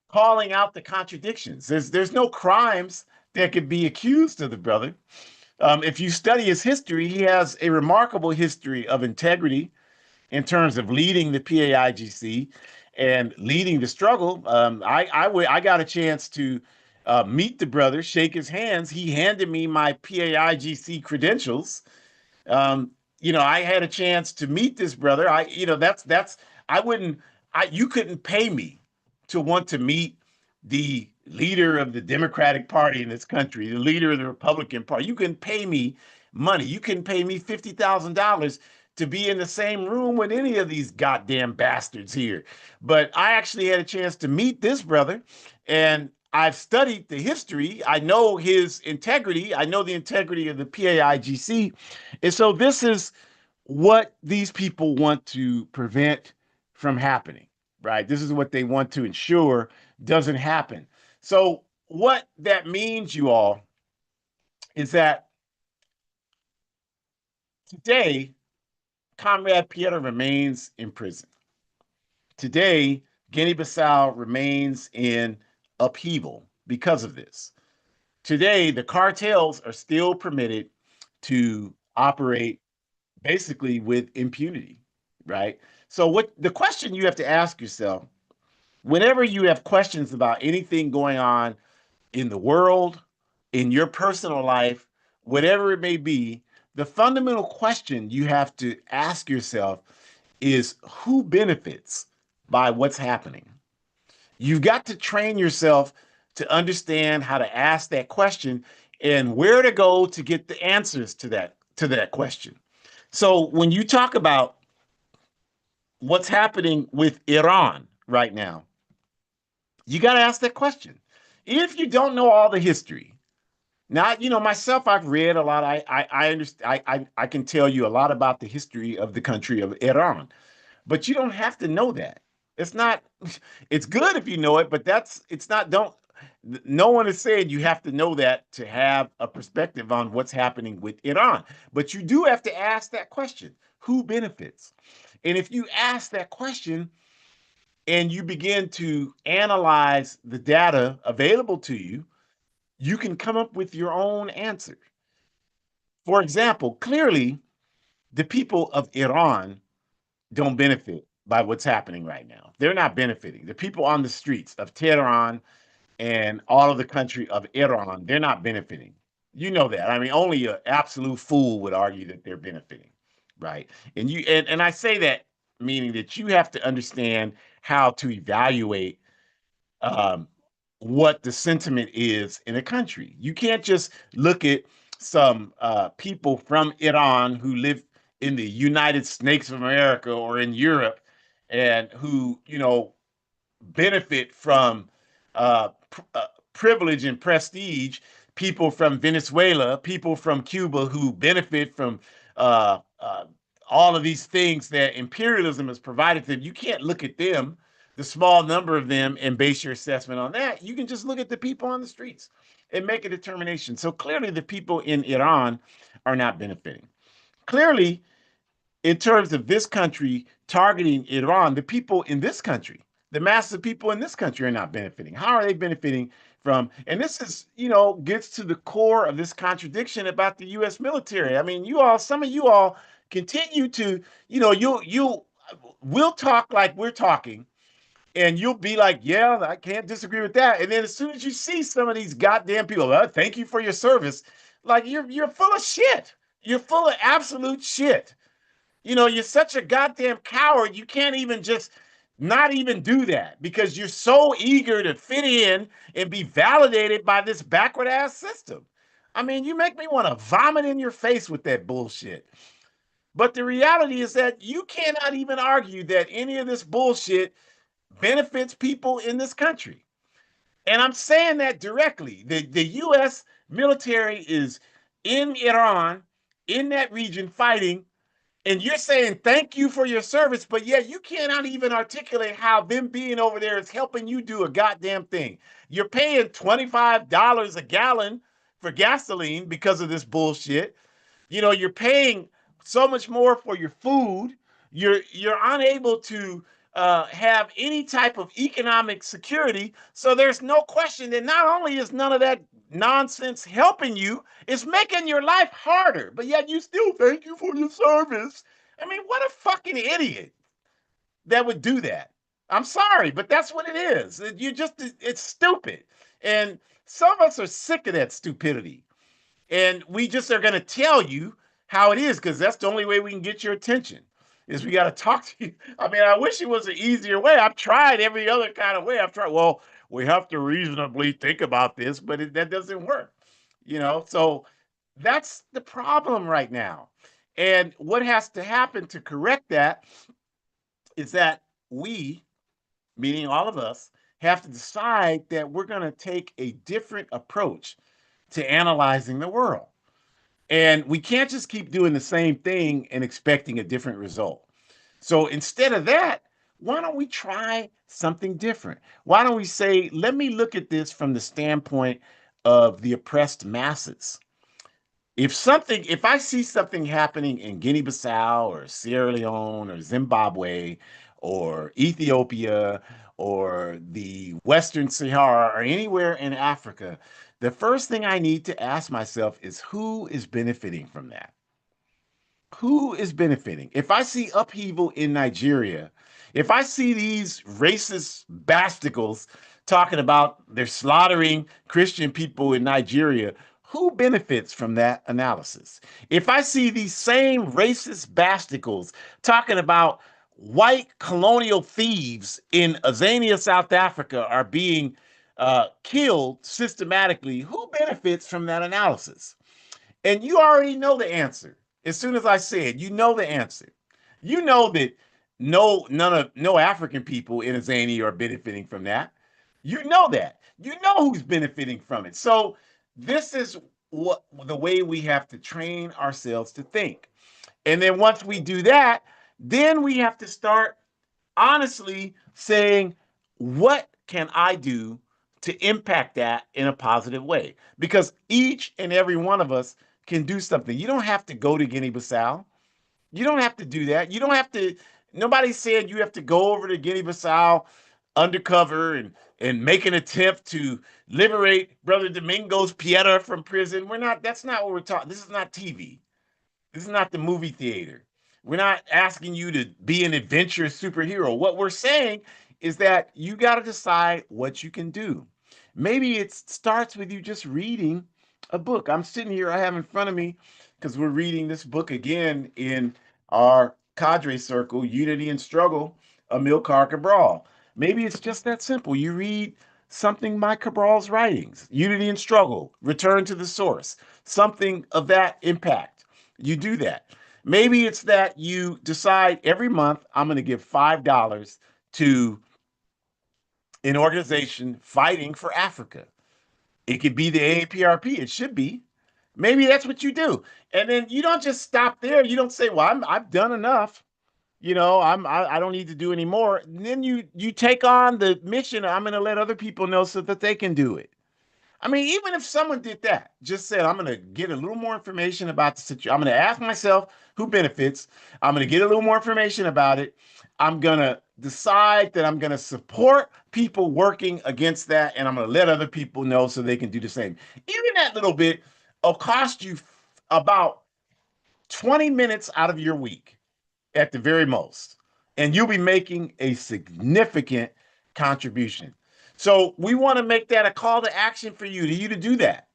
Speaker 1: calling out the contradictions. There's no crimes that could be accused of the brother. If you study his history, he has a remarkable history of integrity in terms of leading the PAIGC and leading the struggle. I got a chance to meet the brother, shake his hands. He handed me my PAIGC credentials. I had a chance to meet this brother. I wouldn't, you couldn't pay me to want to meet the leader of the Democratic Party in this country, the leader of the Republican Party. You can pay me money. You can pay me $50,000 to be in the same room with any of these goddamn bastards here. But I actually had a chance to meet this brother, and I've studied the history. I know his integrity. I know the integrity of the PAIGC. And so this is what these people want to prevent from happening, right? This is what they want to ensure doesn't happen. So what that means, you all, is that today, Comrade Piera remains in prison. Today, Guinea-Bissau remains in upheaval because of this. Today, the cartels are still permitted to operate basically with impunity, right? So what the question you have to ask yourself, whenever you have questions about anything going on in the world, in your personal life, whatever it may be, the fundamental question you have to ask yourself is who benefits by what's happening? You've got to train yourself to understand how to ask that question and where to go to get the answers to that question. So when you talk about what's happening with Iran right now, you got to ask that question. If you don't know all the history, now myself, I've read a lot. I understand. I can tell you a lot about the history of the country of Iran, but you don't have to know that. It's not. It's good if you know it, but it's not. Don't. No one is saying you have to know that to have a perspective on what's happening with Iran, but you do have to ask that question: who benefits? And if you ask that question and you begin to analyze the data available to you, you can come up with your own answer. For example, clearly, the people of Iran don't benefit by what's happening right now. They're not benefiting. The people on the streets of Tehran and all of the country of Iran, they're not benefiting. You know that. I mean, only an absolute fool would argue that they're benefiting, right? And I say that meaning that you have to understand how to evaluate um, what the sentiment is in a country. You can't just look at some people from Iran who live in the United States of America or in Europe and who, benefit from privilege and prestige, people from Venezuela, people from Cuba who benefit from uh, uh, all of these things that imperialism has provided to them. You can't look at them, the small number of them, and base your assessment on that. You can just look at the people on the streets and make a determination. So clearly, the people in Iran are not benefiting. Clearly, in terms of this country targeting Iran, the people in this country, the massive people in this country are not benefiting. How are they benefiting from? And this is, gets to the core of this contradiction about the U.S. military. I mean, some of you all continue to, we'll talk like we're talking, and you'll be like, yeah, I can't disagree with that. And then as soon as you see some of these goddamn people, thank you for your service, like you're full of shit. You're full of absolute shit. You're such a goddamn coward. You can't even just not even do that because you're so eager to fit in and be validated by this backward ass system. I mean, you make me want to vomit in your face with that bullshit. But the reality is that you cannot even argue that any of this bullshit benefits people in this country. And I'm saying that directly. The US military is in Iran, in that region, fighting, and you're saying thank you for your service, but yet you cannot even articulate how them being over there is helping you do a goddamn thing. You're paying $25 a gallon for gasoline because of this bullshit. You know, you're paying so much more for your food. You're unable to have any type of economic security. So there's no question that not only is none of that nonsense helping you, it's making your life harder. But yet you still thank you for your service. I mean, what a fucking idiot that would do that. I'm sorry, but that's what it is. You just it's stupid. And some of us are sick of that stupidity. And we just are going to tell you how it is because that's the only way we can get your attention is we got to talk to you. I mean, I wish it was an easier way. I've tried every other kind of way. I've tried, well, we have to reasonably think about this, but that doesn't work, you know? So that's the problem right now. And what has to happen to correct that is that we, meaning all of us, have to decide that we're going to take a different approach to analyzing the world. And we can't just keep doing the same thing and expecting a different result. So instead of that, why don't we try something different? Why don't we say, let me look at this from the standpoint of the oppressed masses? If I see something happening in Guinea-Bissau or Sierra Leone or Zimbabwe or Ethiopia or the Western Sahara or anywhere in Africa, the first thing I need to ask myself is who is benefiting from that? Who is benefiting? If I see upheaval in Nigeria, if I see these racist bastards talking about they're slaughtering Christian people in Nigeria, who benefits from that analysis? If I see these same racist bastards talking about white colonial thieves in Azania, South Africa, are being killed systematically, who benefits from that analysis? And you already know the answer. As soon as I say it, you know the answer. You know that no African people in Azania are benefiting from that. You know that. You know who's benefiting from it. So this is what the way we have to train ourselves to think. And then once we do that, then we have to start honestly saying, what can I do to impact that in a positive way? Because each and every one of us can do something. You don't have to go to Guinea Bissau. You don't have to do that. You don't have to, nobody said you have to go over to Guinea Bissau undercover and make an attempt to liberate Brother Domingos Pieta from prison. That's not what we're talking. This is not TV. This is not the movie theater. We're not asking you to be an adventure superhero. What we're saying is that you got to decide what you can do. Maybe it starts with you just reading a book. I'm sitting here, I have in front of me, because we're reading this book again in our cadre circle, Unity and Struggle, Amilcar Cabral. Maybe it's just that simple. You read something by Cabral's writings, Unity and Struggle, Return to the Source, something of that impact. You do that. Maybe it's that you decide every month, I'm going to give $5 to an organization fighting for Africa. It could be the AAPRP. It should be. Maybe that's what you do. And then you don't just stop there. You don't say, well, I've done enough. I don't need to do any more. And then you take on the mission. I'm going to let other people know so that they can do it. I mean, even if someone did that, just said, I'm going to get a little more information about the situation. I'm going to ask myself who benefits. I'm going to get a little more information about it. I'm going to decide that I'm going to support people working against that. And I'm going to let other people know so they can do the same. Even that little bit will cost you about 20 minutes out of your week at the very most. And you'll be making a significant contribution. So we want to make that a call to action for you to do that.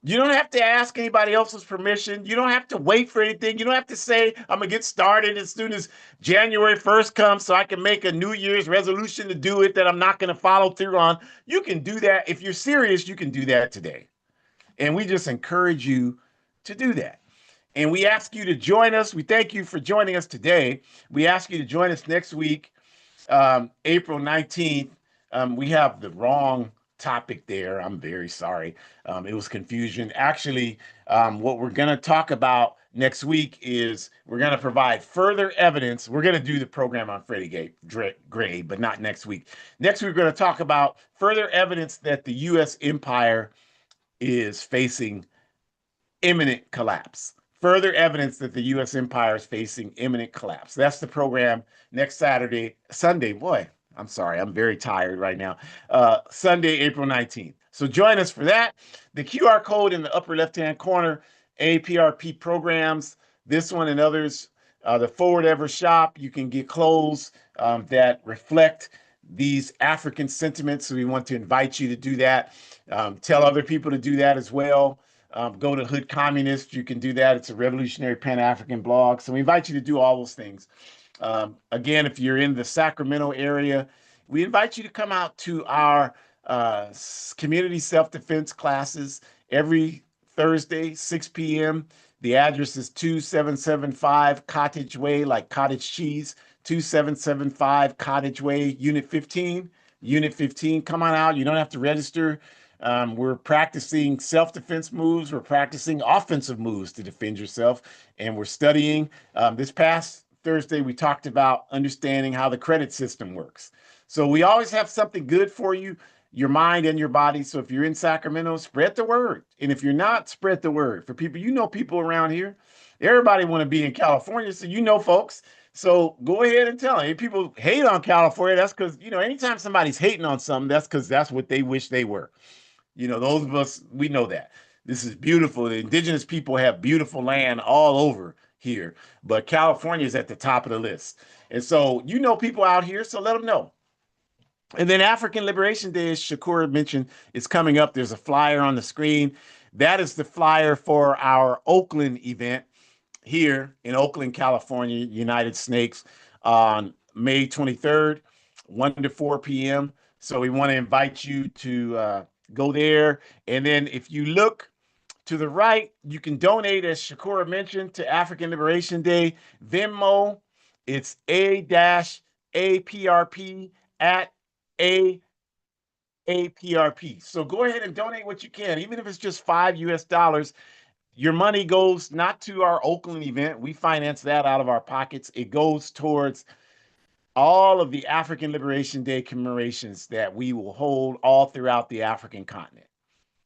Speaker 1: You don't have to ask anybody else's permission. You don't have to wait for anything. You don't have to say, I'm going to get started as soon as January 1st comes so I can make a New Year's resolution to do it that I'm not going to follow through on. You can do that. If you're serious, you can do that today. And we just encourage you to do that. And we ask you to join us. We thank you for joining us today. We ask you to join us next week, April 19th. We have the wrong topic there. I'm very sorry. It was confusion. Actually, what we're going to talk about next week is we're going to provide further evidence. We're going to do the program on Freddie Gray, but not next week. Next week, we're going to talk about further evidence that the U.S. empire is facing imminent collapse. Further evidence that the U.S. empire is facing imminent collapse. That's the program next Sunday. Boy, I'm sorry, I'm very tired right now. Sunday, April 19th. So join us for that. The QR code in the upper left-hand corner, APRP programs, this one and others. The Forward Ever shop, you can get clothes that reflect these African sentiments. So we want to invite you to do that. Tell other people to do that as well. Go to Hood Communist. You can do that. It's a revolutionary Pan-African blog. So we invite you to do all those things. Again, if you're in the Sacramento area, we invite you to come out to our community self-defense classes every Thursday, 6 p.m. The address is 2775 Cottage Way, like cottage cheese, 2775 Cottage Way, Unit 15. Unit 15, come on out. You don't have to register. We're practicing self-defense moves. We're practicing offensive moves to defend yourself. And we're studying. This past Thursday, we talked about understanding how the credit system works. So we always have something good for you, your mind and your body. So if you're in Sacramento, spread the word. And if you're not, spread the word. For people, you know people around here. Everybody want to be in California, so you know folks. So go ahead and tell them. If people hate on California, that's because, anytime somebody's hating on something, that's because that's what they wish they were. Those of us, we know that. This is beautiful. The indigenous people have beautiful land all over here, but California is at the top of the list. And so, people out here, so let them know. And then African Liberation Day, as Shakur mentioned, is coming up. There's a flyer on the screen. That is the flyer for our Oakland event here in Oakland, California, United Snakes, on May 23rd, 1 to 4 p.m. So we want to invite you to go there. And then if you look to the right, you can donate, as Shakura mentioned, to African Liberation Day. Venmo, it's A-APRP at AAPRP. So go ahead and donate what you can, even if it's just $5. Your money goes not to our Oakland event. We finance that out of our pockets. It goes towards all of the African Liberation Day commemorations that we will hold all throughout the African continent.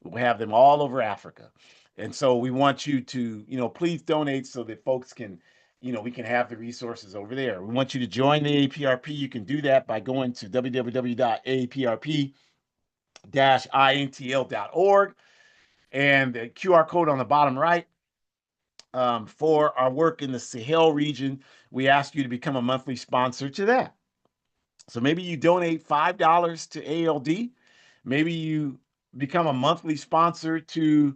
Speaker 1: We'll have them all over Africa. And so we want you to, please donate so that folks can, we can have the resources over there. We want you to join the APRP. You can do that by going to www.aaprp-intl.org and the QR code on the bottom right. For our work in the Sahel region, we ask you to become a monthly sponsor to that. So maybe you donate $5 to ALD. Maybe you become a monthly sponsor to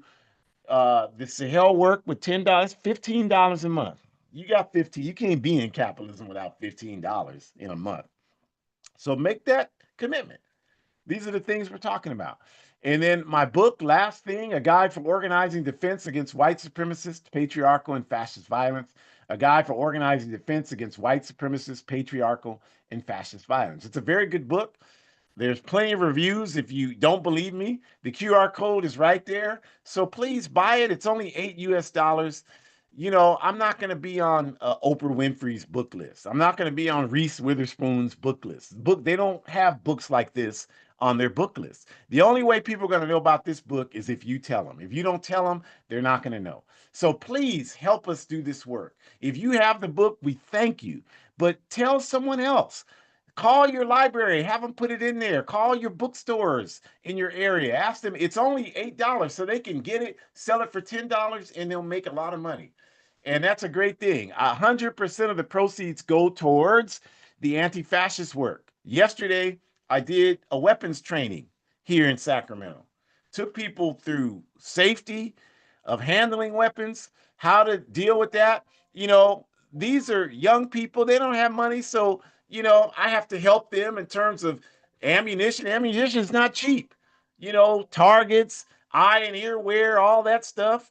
Speaker 1: the Sahel work with $10, $15 a month. You got 15. You can't be in capitalism without $15 in a month. So make that commitment. These are the things we're talking about. And then my book, Last Thing, A Guide for Organizing Defense Against White Supremacist, Patriarchal, and Fascist Violence. A Guide for Organizing Defense Against White Supremacist, Patriarchal, and Fascist Violence. It's a very good book. There's plenty of reviews. If you don't believe me, the QR code is right there. So please buy it. It's only $8. I'm not going to be on Oprah Winfrey's book list. I'm not going to be on Reese Witherspoon's book list. They don't have books like this on their book list. The only way people are going to know about this book is if you tell them. If you don't tell them, they're not going to know. So please help us do this work. If you have the book, we thank you. But tell someone else. Call your library, have them put it in there. Call your bookstores in your area. Ask them, it's only $8 so they can get it, sell it for $10, and they'll make a lot of money. And that's a great thing. 100% of the proceeds go towards the anti-fascist work. Yesterday, I did a weapons training here in Sacramento took people through safety of handling weapons, how to deal with that. You know, these are young people, they don't have money. So, you know, I have to help them in terms of ammunition. Ammunition is not cheap. You know, targets, eye and ear wear, all that stuff.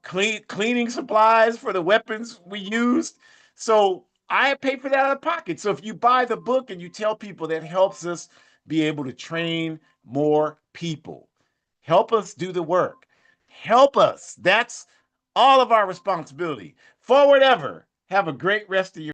Speaker 1: Cleaning supplies for the weapons we used. So I pay for that out of pocket. So if you buy the book and you tell people, that helps us be able to train more people. Help us do the work. Help us. That's all of our responsibility. Forward ever. Have a great rest of your